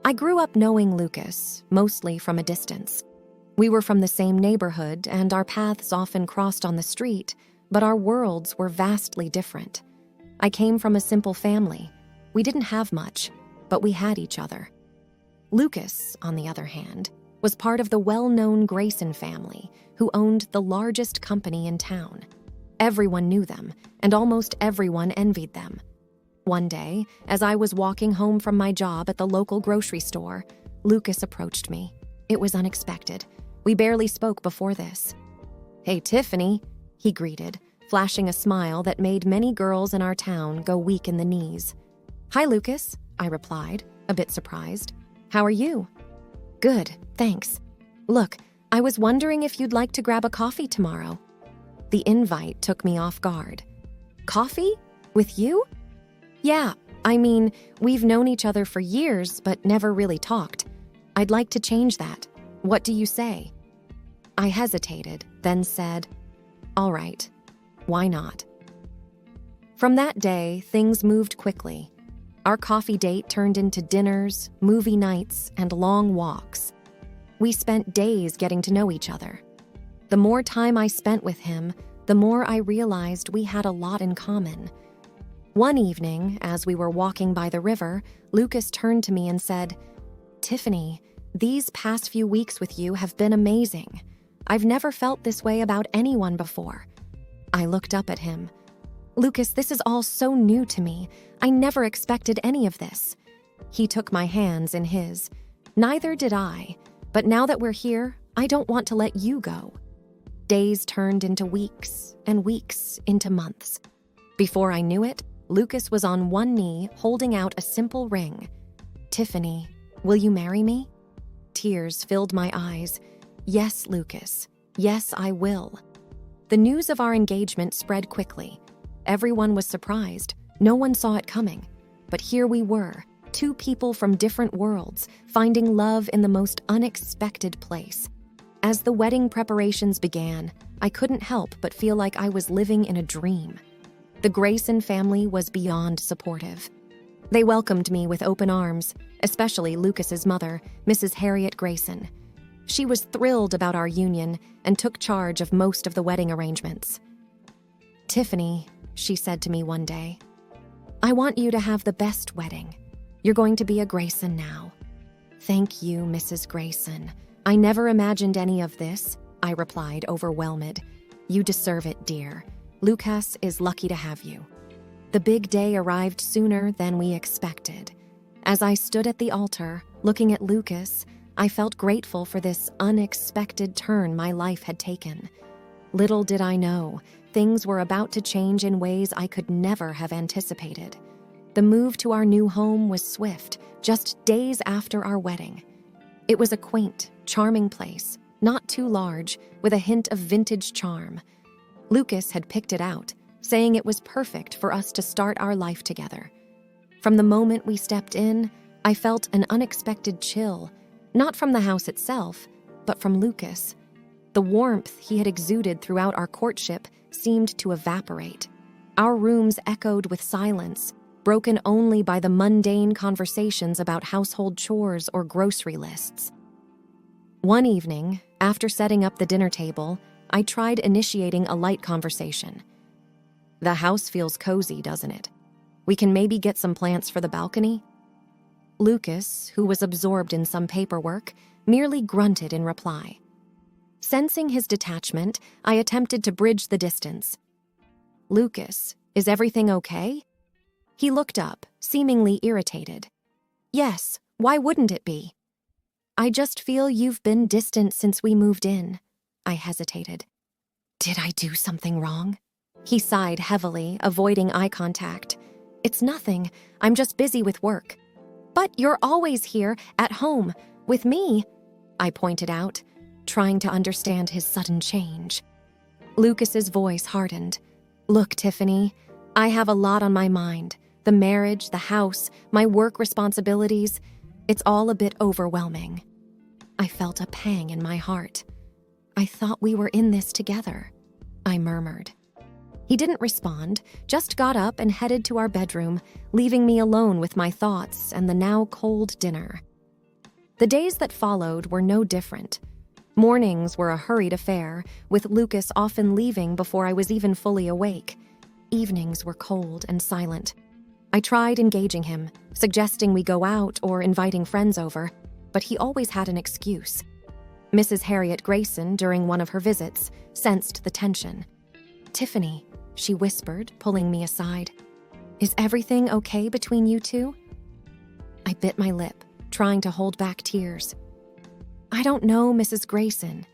I grew up knowing Lucas, mostly from a distance. We were from the same neighborhood, and our paths often crossed on the street, but our worlds were vastly different. I came from a simple family. We didn't have much, but we had each other. Lucas, on the other hand, was part of the well-known Grayson family, who owned the largest company in town. Everyone knew them, and almost everyone envied them. One day, as I was walking home from my job at the local grocery store, Lucas approached me. It was unexpected. We barely spoke before this. "Hey, Tiffany," he greeted, flashing a smile that made many girls in our town go weak in the knees. "Hi, Lucas," I replied, a bit surprised. "How are you?" "Good, thanks. Look, I was wondering if you'd like to grab a coffee tomorrow." The invite took me off guard. "Coffee? With you?" "Yeah, I mean, we've known each other for years, but never really talked. I'd like to change that. What do you say?" I hesitated, then said, "All right, why not?" From that day, things moved quickly. Our coffee date turned into dinners, movie nights, and long walks. We spent days getting to know each other. The more time I spent with him, the more I realized we had a lot in common. One evening, as we were walking by the river, Lucas turned to me and said, "Tiffany, these past few weeks with you have been amazing. I've never felt this way about anyone before." I looked up at him. "Lucas, this is all so new to me. I never expected any of this." He took my hands in his. "Neither did I, but now that we're here, I don't want to let you go." Days turned into weeks, and weeks into months. Before I knew it, Lucas was on one knee holding out a simple ring. "Tiffany, will you marry me?" Tears filled my eyes. "Yes, Lucas. Yes, I will." The news of our engagement spread quickly. Everyone was surprised. No one saw it coming. But here we were, two people from different worlds, finding love in the most unexpected place. As the wedding preparations began, I couldn't help but feel like I was living in a dream. The Grayson family was beyond supportive. They welcomed me with open arms, especially Lucas's mother, Mrs. Harriet Grayson. She was thrilled about our union and took charge of most of the wedding arrangements. "Tiffany," she said to me one day, "I want you to have the best wedding. You're going to be a Grayson now." "Thank you, Mrs. Grayson. I never imagined any of this," I replied, overwhelmed. "You deserve it, dear. Lucas is lucky to have you." The big day arrived sooner than we expected. As I stood at the altar, looking at Lucas, I felt grateful for this unexpected turn my life had taken. Little did I know, things were about to change in ways I could never have anticipated. The move to our new home was swift, just days after our wedding. It was a quaint, charming place, not too large, with a hint of vintage charm. Lucas had picked it out, saying it was perfect for us to start our life together. From the moment we stepped in, I felt an unexpected chill, not from the house itself, but from Lucas. The warmth he had exuded throughout our courtship seemed to evaporate. Our rooms echoed with silence, broken only by the mundane conversations about household chores or grocery lists. One evening, after setting up the dinner table, I tried initiating a light conversation. "The house feels cozy, doesn't it? We can maybe get some plants for the balcony?" Lucas, who was absorbed in some paperwork, merely grunted in reply. Sensing his detachment, I attempted to bridge the distance. "Lucas, is everything okay?" He looked up, seemingly irritated. "Yes, why wouldn't it be?" "I just feel you've been distant since we moved in." I hesitated. "Did I do something wrong?" He sighed heavily, avoiding eye contact. "It's nothing. I'm just busy with work." "But you're always here, at home, with me," I pointed out, trying to understand his sudden change. Lucas's voice hardened. "Look, Tiffany, I have a lot on my mind. The marriage, the house, my work responsibilities. It's all a bit overwhelming." I felt a pang in my heart. "I thought we were in this together," I murmured. He didn't respond, just got up and headed to our bedroom, leaving me alone with my thoughts and the now cold dinner. The days that followed were no different. Mornings were a hurried affair, with Lucas often leaving before I was even fully awake. Evenings were cold and silent. I tried engaging him, suggesting we go out or inviting friends over, but he always had an excuse. Mrs. Harriet Grayson, during one of her visits, sensed the tension. "Tiffany," she whispered, pulling me aside. "Is everything okay between you two?" I bit my lip, trying to hold back tears. "I don't know, Mrs. Grayson.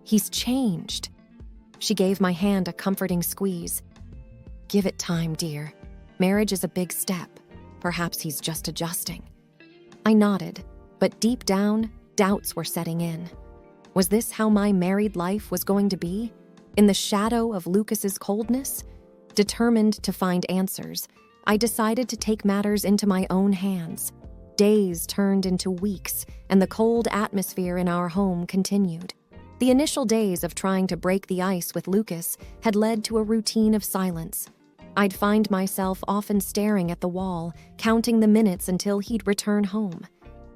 He's changed." She gave my hand a comforting squeeze. "Give it time, dear. Marriage is a big step. Perhaps he's just adjusting." I nodded, but deep down, doubts were setting in. Was this how my married life was going to be? In the shadow of Lucas's coldness? Determined to find answers, I decided to take matters into my own hands. Days turned into weeks, and the cold atmosphere in our home continued. The initial days of trying to break the ice with Lucas had led to a routine of silence. I'd find myself often staring at the wall, counting the minutes until he'd return home.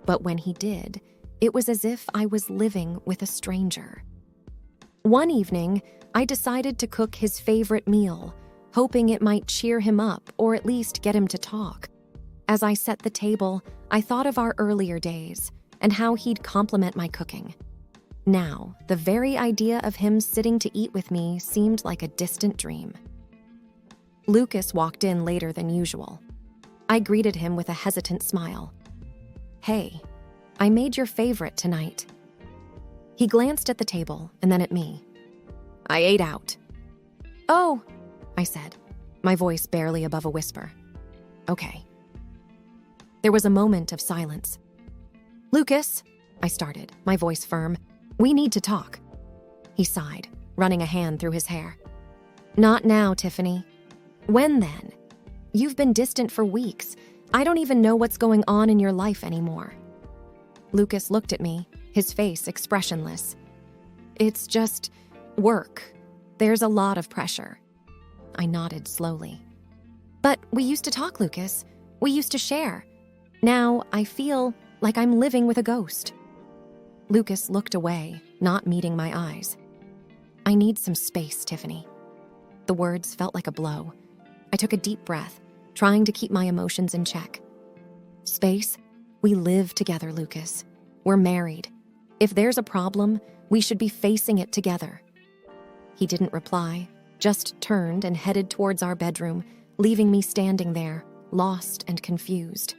But when he did, it was as if I was living with a stranger. One evening, I decided to cook his favorite meal, hoping it might cheer him up or at least get him to talk. As I set the table, I thought of our earlier days and how he'd compliment my cooking. Now, the very idea of him sitting to eat with me seemed like a distant dream. Lucas walked in later than usual. I greeted him with a hesitant smile. "Hey, I made your favorite tonight." He glanced at the table and then at me. "I ate out." "Oh," I said, my voice barely above a whisper. "Okay." There was a moment of silence. "Lucas," I started, my voice firm, "we need to talk." He sighed, running a hand through his hair. "Not now, Tiffany." "When then? You've been distant for weeks. I don't even know what's going on in your life anymore." Lucas looked at me, his face expressionless. "It's just work. There's a lot of pressure." I nodded slowly. "But we used to talk, Lucas. We used to share. Now I feel like I'm living with a ghost." Lucas looked away, not meeting my eyes. "I need some space, Tiffany." The words felt like a blow. I took a deep breath, trying to keep my emotions in check. "Space? We live together, Lucas. We're married. If there's a problem, we should be facing it together." He didn't reply, just turned and headed towards our bedroom, leaving me standing there, lost and confused.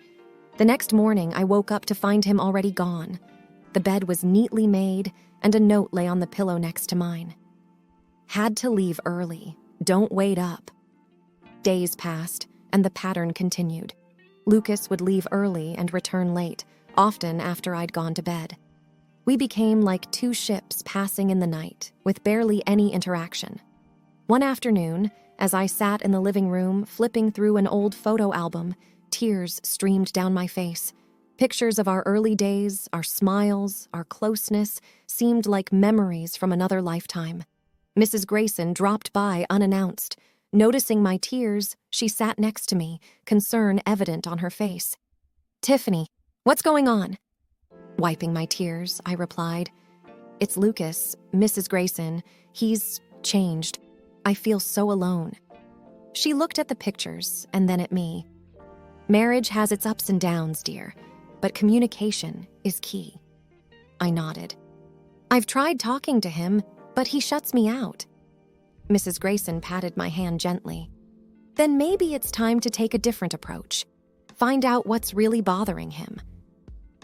The next morning, I woke up to find him already gone. The bed was neatly made, and a note lay on the pillow next to mine. "Had to leave early. Don't wait up." Days passed, and the pattern continued. Lucas would leave early and return late, often after I'd gone to bed. We became like two ships passing in the night, with barely any interaction. One afternoon, as I sat in the living room flipping through an old photo album, tears streamed down my face. Pictures of our early days, our smiles, our closeness, seemed like memories from another lifetime. Mrs. Grayson dropped by unannounced. Noticing my tears, she sat next to me, concern evident on her face. "Tiffany, what's going on?" Wiping my tears, I replied, "It's Lucas, Mrs. Grayson. He's changed. I feel so alone." She looked at the pictures and then at me. "Marriage has its ups and downs, dear, but communication is key." I nodded. "I've tried talking to him, but he shuts me out." Mrs. Grayson patted my hand gently. "Then maybe it's time to take a different approach. Find out what's really bothering him."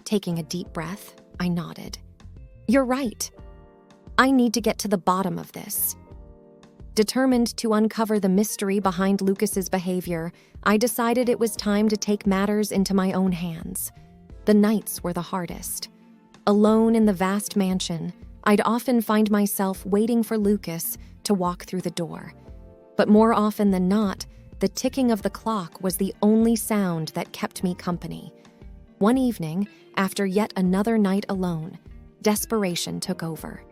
Taking a deep breath, I nodded. "You're right. I need to get to the bottom of this." Determined to uncover the mystery behind Lucas's behavior, I decided it was time to take matters into my own hands. The nights were the hardest. Alone in the vast mansion, I'd often find myself waiting for Lucas to walk through the door. But more often than not, the ticking of the clock was the only sound that kept me company. One evening, after yet another night alone, desperation took over.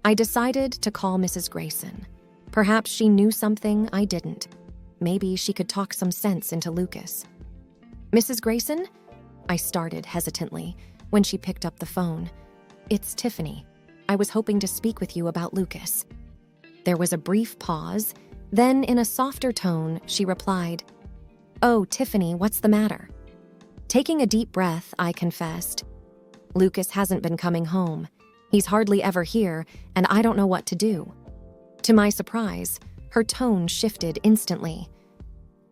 I decided to call Mrs. Grayson. Perhaps she knew something I didn't. Maybe she could talk some sense into Lucas. "Mrs. Grayson?" I started hesitantly, when she picked up the phone. "It's Tiffany. I was hoping to speak with you about Lucas." There was a brief pause. Then, in a softer tone, she replied, "Oh, Tiffany, what's the matter?" Taking a deep breath, I confessed, "Lucas hasn't been coming home. He's hardly ever here, and I don't know what to do." To my surprise, her tone shifted instantly.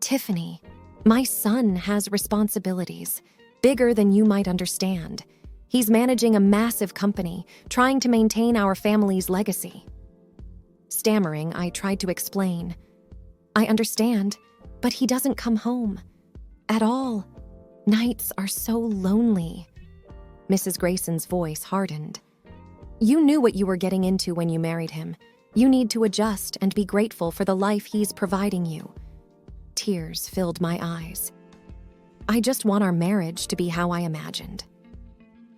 "Tiffany, my son has responsibilities, bigger than you might understand. He's managing a massive company, trying to maintain our family's legacy." Stammering, I tried to explain. "I understand, but he doesn't come home. At all. Nights are so lonely." Mrs. Grayson's voice hardened. "You knew what you were getting into when you married him. You need to adjust and be grateful for the life he's providing you." Tears filled my eyes. "I just want our marriage to be how I imagined."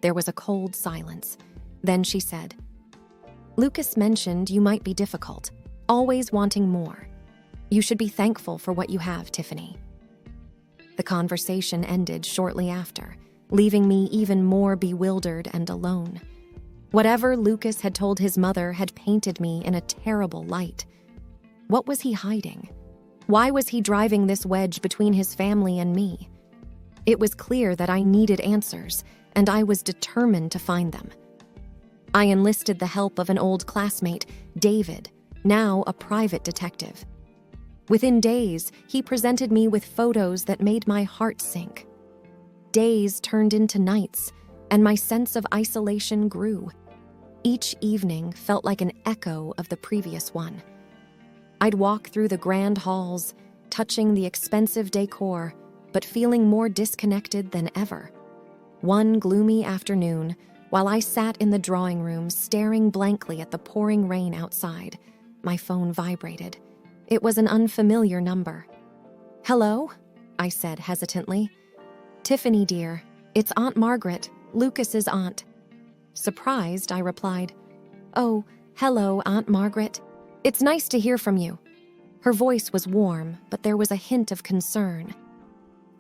There was a cold silence. Then she said, "Lucas mentioned you might be difficult, always wanting more. You should be thankful for what you have, Tiffany." The conversation ended shortly after, leaving me even more bewildered and alone. Whatever Lucas had told his mother had painted me in a terrible light. What was he hiding? Why was he driving this wedge between his family and me? It was clear that I needed answers, and I was determined to find them. I enlisted the help of an old classmate, David, now a private detective. Within days, he presented me with photos that made my heart sink. Days turned into nights, and my sense of isolation grew. Each evening felt like an echo of the previous one. I'd walk through the grand halls, touching the expensive decor, but feeling more disconnected than ever. One gloomy afternoon, while I sat in the drawing room staring blankly at the pouring rain outside, my phone vibrated. It was an unfamiliar number. "Hello?" I said hesitantly. "Tiffany, dear, it's Aunt Margaret, Lucas's aunt." Surprised, I replied, "Oh, hello, Aunt Margaret. It's nice to hear from you." Her voice was warm, but there was a hint of concern.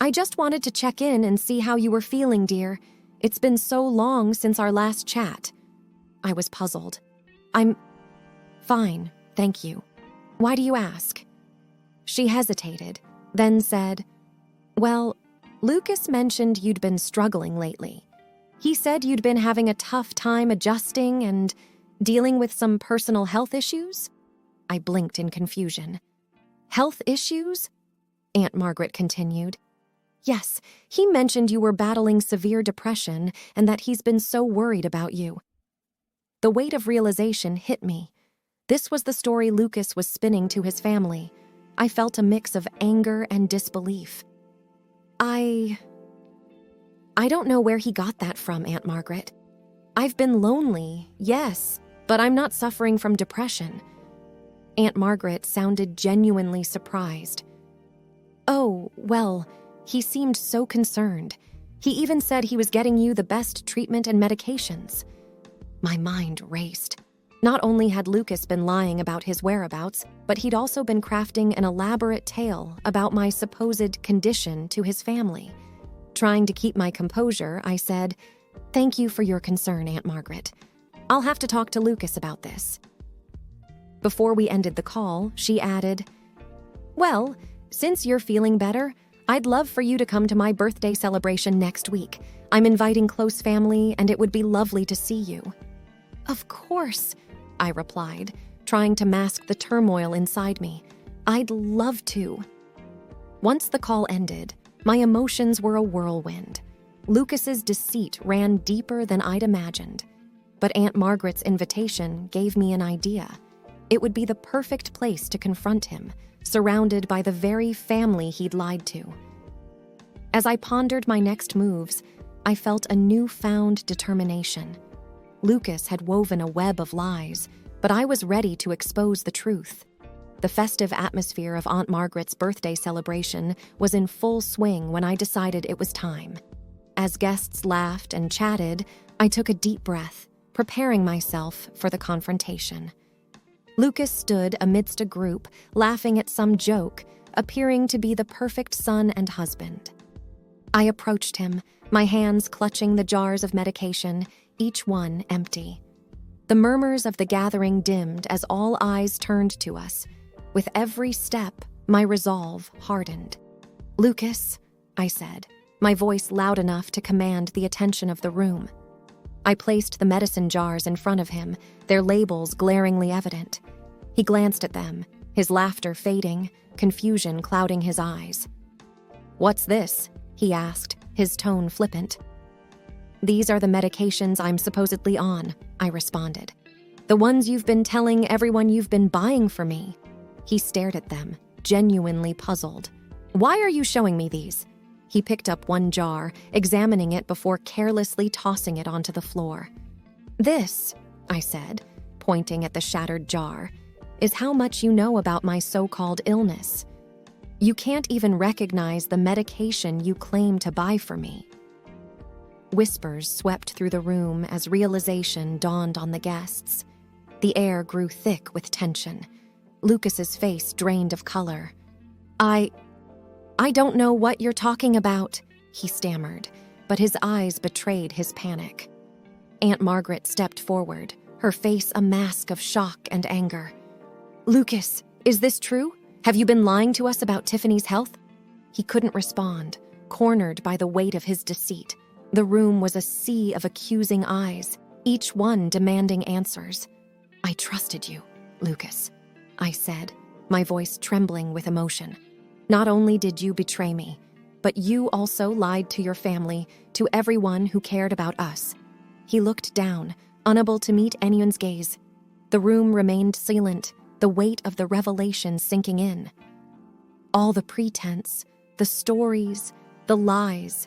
"I just wanted to check in and see how you were feeling, dear. It's been so long since our last chat." I was puzzled. "I'm fine, thank you. Why do you ask?" She hesitated, then said, "Well, Lucas mentioned you'd been struggling lately. He said you'd been having a tough time adjusting and dealing with some personal health issues." I blinked in confusion. "Health issues?" Aunt Margaret continued. "Yes, he mentioned you were battling severe depression and that he's been so worried about you." The weight of realization hit me. This was the story Lucas was spinning to his family. I felt a mix of anger and disbelief. I don't know where he got that from, Aunt Margaret. I've been lonely, yes, but I'm not suffering from depression." Aunt Margaret sounded genuinely surprised. "Oh, well, he seemed so concerned. He even said he was getting you the best treatment and medications." My mind raced. Not only had Lucas been lying about his whereabouts, but he'd also been crafting an elaborate tale about my supposed condition to his family. Trying to keep my composure, I said, "Thank you for your concern, Aunt Margaret. I'll have to talk to Lucas about this." Before we ended the call, she added, "Well, since you're feeling better, I'd love for you to come to my birthday celebration next week. I'm inviting close family, and it would be lovely to see you." "Of course," I replied, trying to mask the turmoil inside me. "I'd love to." Once the call ended, my emotions were a whirlwind. Lucas's deceit ran deeper than I'd imagined. But Aunt Margaret's invitation gave me an idea. It would be the perfect place to confront him, surrounded by the very family he'd lied to. As I pondered my next moves, I felt a newfound determination. Lucas had woven a web of lies, but I was ready to expose the truth. The festive atmosphere of Aunt Margaret's birthday celebration was in full swing when I decided it was time. As guests laughed and chatted, I took a deep breath, preparing myself for the confrontation. Lucas stood amidst a group, laughing at some joke, appearing to be the perfect son and husband. I approached him, my hands clutching the jars of medication, each one empty. The murmurs of the gathering dimmed as all eyes turned to us. With every step, my resolve hardened. "Lucas," I said, my voice loud enough to command the attention of the room. I placed the medicine jars in front of him, their labels glaringly evident. He glanced at them, his laughter fading, confusion clouding his eyes. "What's this?" he asked, his tone flippant. "These are the medications I'm supposedly on," I responded. "The ones you've been telling everyone you've been buying for me." He stared at them, genuinely puzzled. "Why are you showing me these?" He picked up one jar, examining it before carelessly tossing it onto the floor. "This," I said, pointing at the shattered jar, "is how much you know about my so-called illness. You can't even recognize the medication you claim to buy for me." Whispers swept through the room as realization dawned on the guests. The air grew thick with tension. Lucas's face drained of color. I don't know what you're talking about," he stammered, but his eyes betrayed his panic. Aunt Margaret stepped forward, her face a mask of shock and anger. "Lucas, is this true? Have you been lying to us about Tiffany's health?" He couldn't respond, cornered by the weight of his deceit. The room was a sea of accusing eyes, each one demanding answers. "I trusted you, Lucas," I said, my voice trembling with emotion. "Not only did you betray me, but you also lied to your family, to everyone who cared about us." He looked down, unable to meet anyone's gaze. The room remained silent, the weight of the revelation sinking in. All the pretense, the stories, the lies,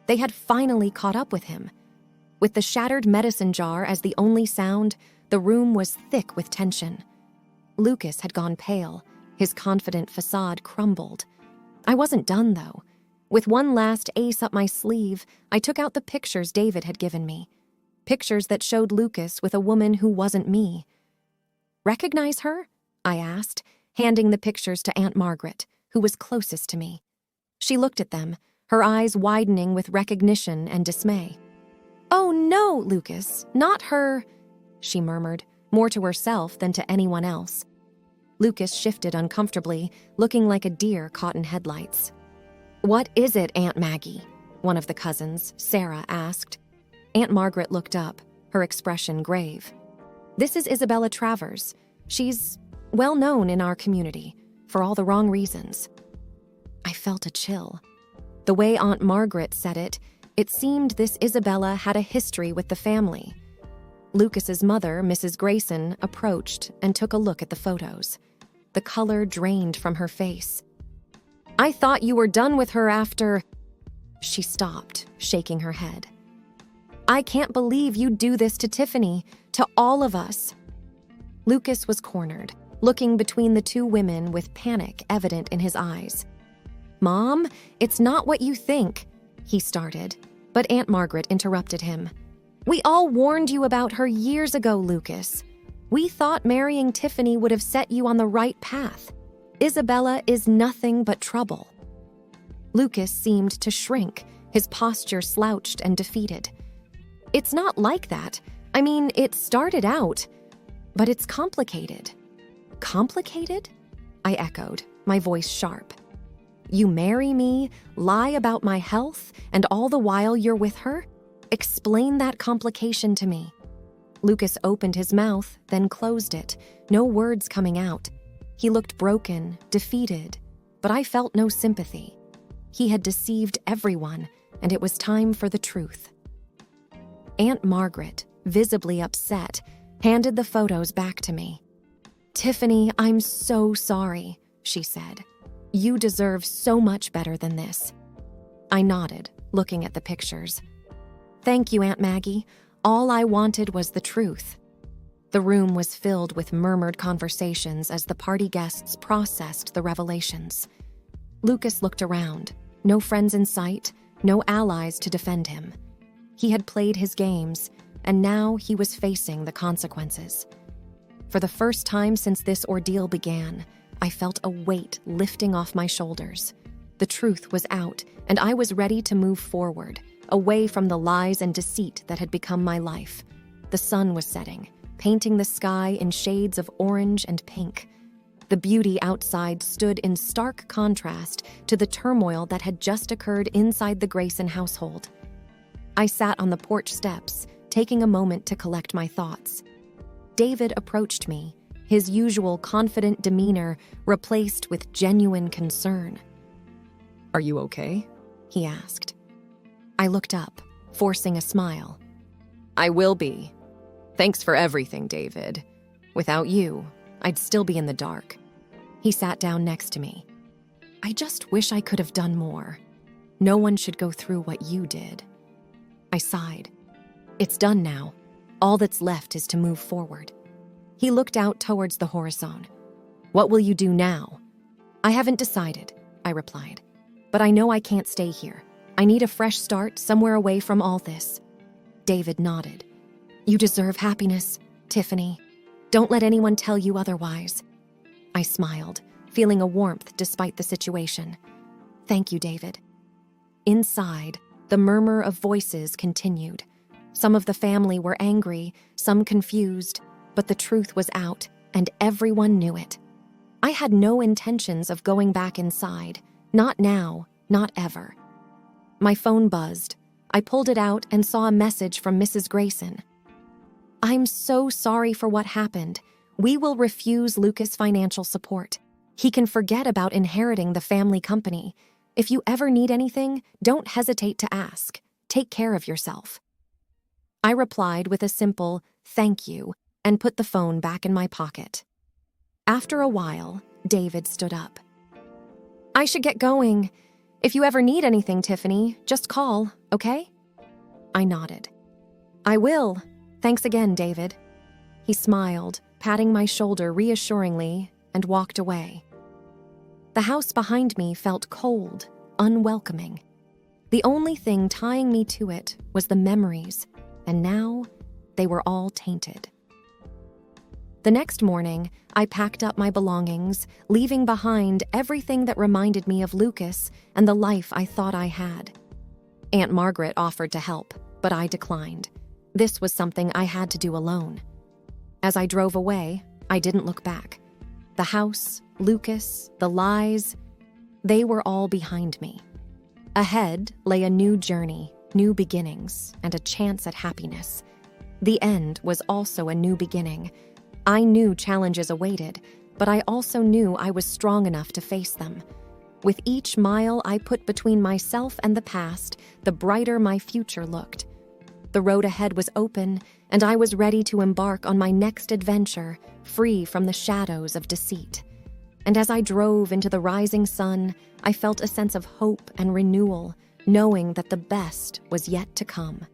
they had finally caught up with him. With the shattered medicine jar as the only sound, the room was thick with tension. Lucas had gone pale, his confident facade crumbled. I wasn't done, though. With one last ace up my sleeve, I took out the pictures David had given me. Pictures that showed Lucas with a woman who wasn't me. "Recognize her?" I asked, handing the pictures to Aunt Margaret, who was closest to me. She looked at them, her eyes widening with recognition and dismay. "Oh no, Lucas, not her," she murmured, more to herself than to anyone else. Lucas shifted uncomfortably, looking like a deer caught in headlights. "What is it, Aunt Maggie?" one of the cousins, Sarah, asked. Aunt Margaret looked up, her expression grave. "This is Isabella Travers. She's well known in our community, for all the wrong reasons." I felt a chill. The way Aunt Margaret said it, it seemed this Isabella had a history with the family. Lucas's mother, Mrs. Grayson, approached and took a look at the photos. The color drained from her face. "I thought you were done with her after—" She stopped, shaking her head. "I can't believe you'd do this to Tiffany, to all of us." Lucas was cornered, looking between the two women with panic evident in his eyes. "Mom, it's not what you think," he started, but Aunt Margaret interrupted him. "We all warned you about her years ago, Lucas. We thought marrying Tiffany would have set you on the right path. Isabella is nothing but trouble." Lucas seemed to shrink, his posture slouched and defeated. "It's not like that. I mean, it started out, but it's complicated." "Complicated?" I echoed, my voice sharp. "You marry me, lie about my health, and all the while you're with her? Explain that complication to me." Lucas opened his mouth, then closed it, no words coming out. He looked broken, defeated, but I felt no sympathy. He had deceived everyone, and it was time for the truth. Aunt Margaret, visibly upset, handed the photos back to me. "Tiffany, I'm so sorry," she said. "You deserve so much better than this." I nodded, looking at the pictures. "Thank you, Aunt Maggie. All I wanted was the truth." The room was filled with murmured conversations as the party guests processed the revelations. Lucas looked around. No friends in sight, no allies to defend him. He had played his games, and now he was facing the consequences. For the first time since this ordeal began, I felt a weight lifting off my shoulders. The truth was out, and I was ready to move forward, away from the lies and deceit that had become my life. The sun was setting, painting the sky in shades of orange and pink. The beauty outside stood in stark contrast to the turmoil that had just occurred inside the Grayson household. I sat on the porch steps, taking a moment to collect my thoughts. David approached me, his usual confident demeanor replaced with genuine concern. "Are you okay?" he asked. I looked up, forcing a smile. "I will be. Thanks for everything, David. Without you, I'd still be in the dark." He sat down next to me. "I just wish I could have done more. No one should go through what you did." I sighed. It's done now. All that's left is to move forward. He looked out towards the horizon. "What will you do now?" "I haven't decided," I replied. "But I know I can't stay here. I need a fresh start somewhere away from all this." David nodded. "You deserve happiness, Tiffany. Don't let anyone tell you otherwise." I smiled, feeling a warmth despite the situation. "Thank you, David." Inside, the murmur of voices continued. Some of the family were angry, some confused, but the truth was out, and everyone knew it. I had no intentions of going back inside. Not now, not ever. My phone buzzed. I pulled it out and saw a message from Mrs. Grayson. "I'm so sorry for what happened. We will refuse Lucas financial support. He can forget about inheriting the family company. If you ever need anything, don't hesitate to ask. Take care of yourself." I replied with a simple "thank you" and put the phone back in my pocket. After a while, David stood up. "I should get going. If you ever need anything, Tiffany, just call, okay?" I nodded. "I will. Thanks again, David." He smiled, patting my shoulder reassuringly, and walked away. The house behind me felt cold, unwelcoming. The only thing tying me to it was the memories, and now they were all tainted. The next morning, I packed up my belongings, leaving behind everything that reminded me of Lucas and the life I thought I had. Aunt Margaret offered to help, but I declined. This was something I had to do alone. As I drove away, I didn't look back. The house, Lucas, the lies, they were all behind me. Ahead lay a new journey, new beginnings, and a chance at happiness. The end was also a new beginning. I knew challenges awaited, but I also knew I was strong enough to face them. With each mile I put between myself and the past, the brighter my future looked. The road ahead was open, and I was ready to embark on my next adventure, free from the shadows of deceit. And as I drove into the rising sun, I felt a sense of hope and renewal, knowing that the best was yet to come.